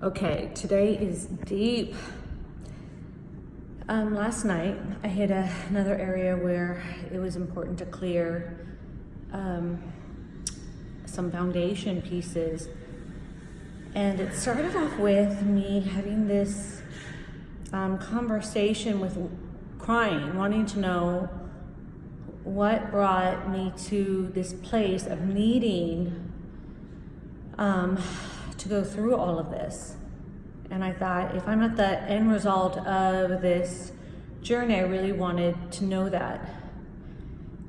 Okay, today is deep. Last night I hit another area where it was important to clear some foundation pieces. And it started off with me having this conversation with crying, wanting to know what brought me to this place of needing to go through all of this. And I thought, if I'm at the end result of this journey, I really wanted to know that.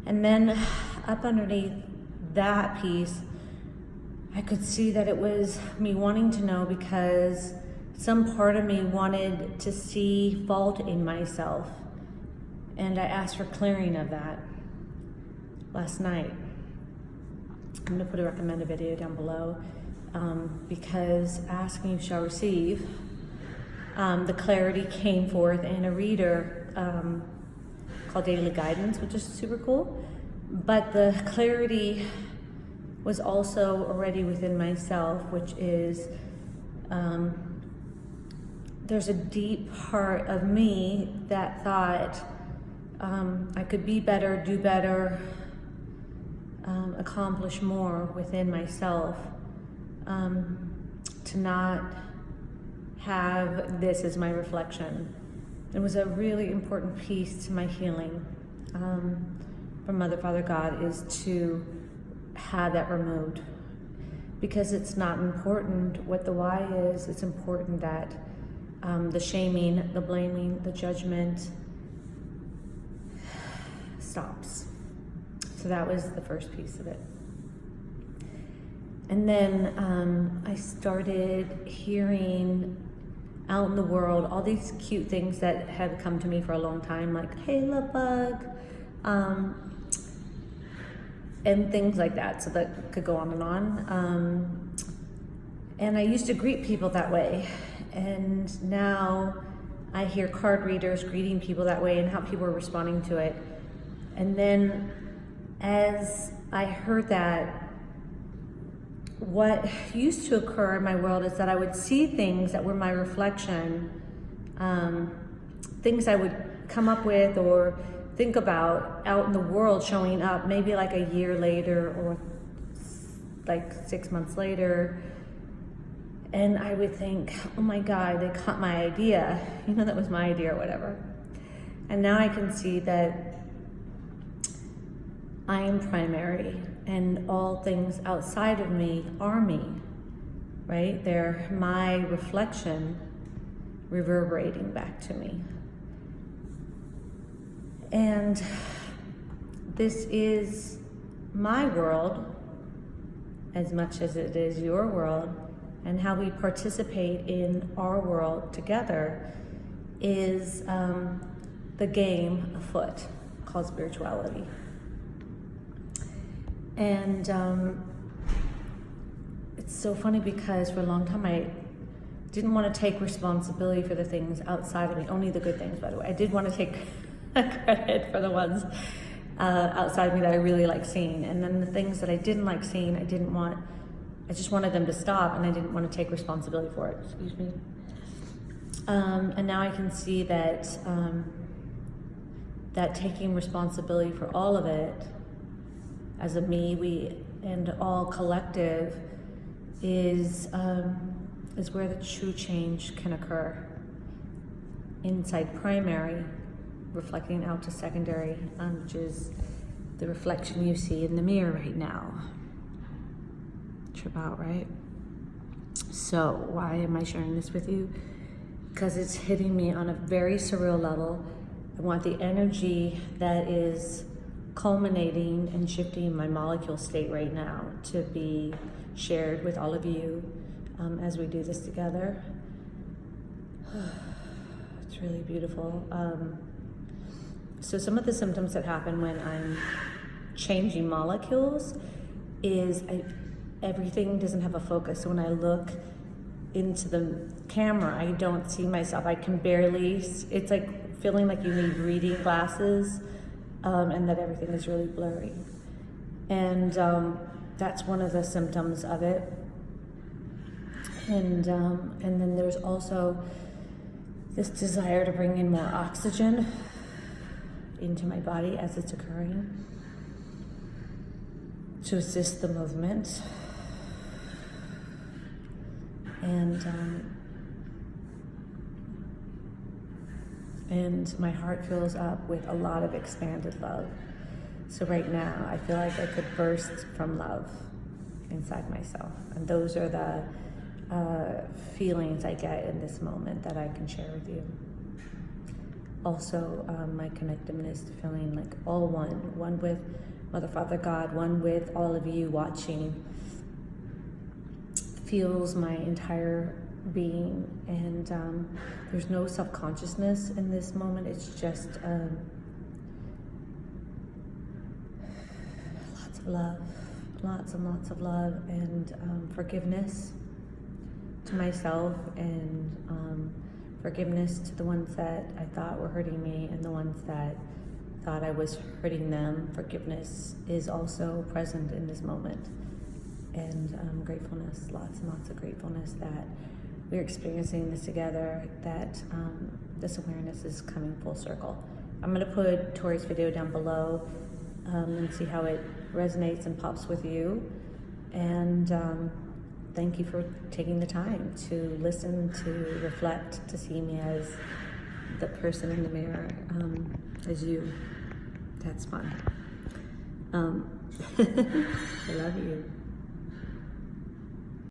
And then up underneath that piece, I could see that it was me wanting to know because some part of me wanted to see fault in myself. And I asked for clearing of that last night. I'm going to put a recommended video down below because ask and you shall receive. The clarity came forth in a reader called Daily Guidance, which is super cool. But the clarity was also already within myself, which is there's a deep part of me that thought I could be better, do better, accomplish more within myself, to not have this as my reflection. It was a really important piece to my healing from Mother, Father, God, is to have that removed, because it's not important what the why is. It's important that the shaming, the blaming, the judgment stops. So that was the first piece of it. And then I started hearing out in the world all these cute things that have come to me for a long time, like, hey, love bug, and things like that. So that could go on and on. And I used to greet people that way. And now I hear card readers greeting people that way and how people are responding to it. And then as I heard that, what used to occur in my world is that I would see things that were my reflection, things I would come up with or think about out in the world showing up maybe like a year later or like 6 months later. And I would think, oh my God, they caught my idea. That was my idea or whatever. And now I can see that I am primary and all things outside of me are me, right? They're my reflection reverberating back to me. And this is my world as much as it is your world, and how we participate in our world together is the game afoot called spirituality. And it's so funny because for a long time I didn't want to take responsibility for the things outside of me, only the good things, by the way. I did want to take credit for the ones outside of me that I really like seeing. And then the things that I didn't like seeing, I just wanted them to stop, and I didn't want to take responsibility for it, excuse me. And now I can see that that taking responsibility for all of it as a me, we, and all collective is where the true change can occur. Inside primary, reflecting out to secondary, which is the reflection you see in the mirror right now. Trip out, right? So why am I sharing this with you? Because it's hitting me on a very surreal level. I want the energy that is culminating and shifting my molecule state right now to be shared with all of you as we do this together. It's really beautiful. So some of the symptoms that happen when I'm changing molecules is everything doesn't have a focus. So when I look into the camera, I don't see myself. I can barely, it's like feeling like you need reading glasses, and that everything is really blurry. And that's one of the symptoms of it. And then there's also this desire to bring in more oxygen into my body as it's occurring, to assist the movement. And my heart fills up with a lot of expanded love. So right now, I feel like I could burst from love inside myself. And those are the feelings I get in this moment that I can share with you. Also, my connectedness to feeling like all one with Mother, Father, God, one with all of you watching, feels my entire being. And there's no self-consciousness in this moment. It's just lots of love, lots and lots of love, and forgiveness to myself, and forgiveness to the ones that I thought were hurting me and the ones that thought I was hurting them. Forgiveness is also present in this moment. And gratefulness, lots and lots of gratefulness that we're experiencing this together, that this awareness is coming full circle. I'm going to put Tori's video down below and see how it resonates and pops with you. And thank you for taking the time to listen, to reflect, to see me as the person in the mirror, as you. That's fun. I love you.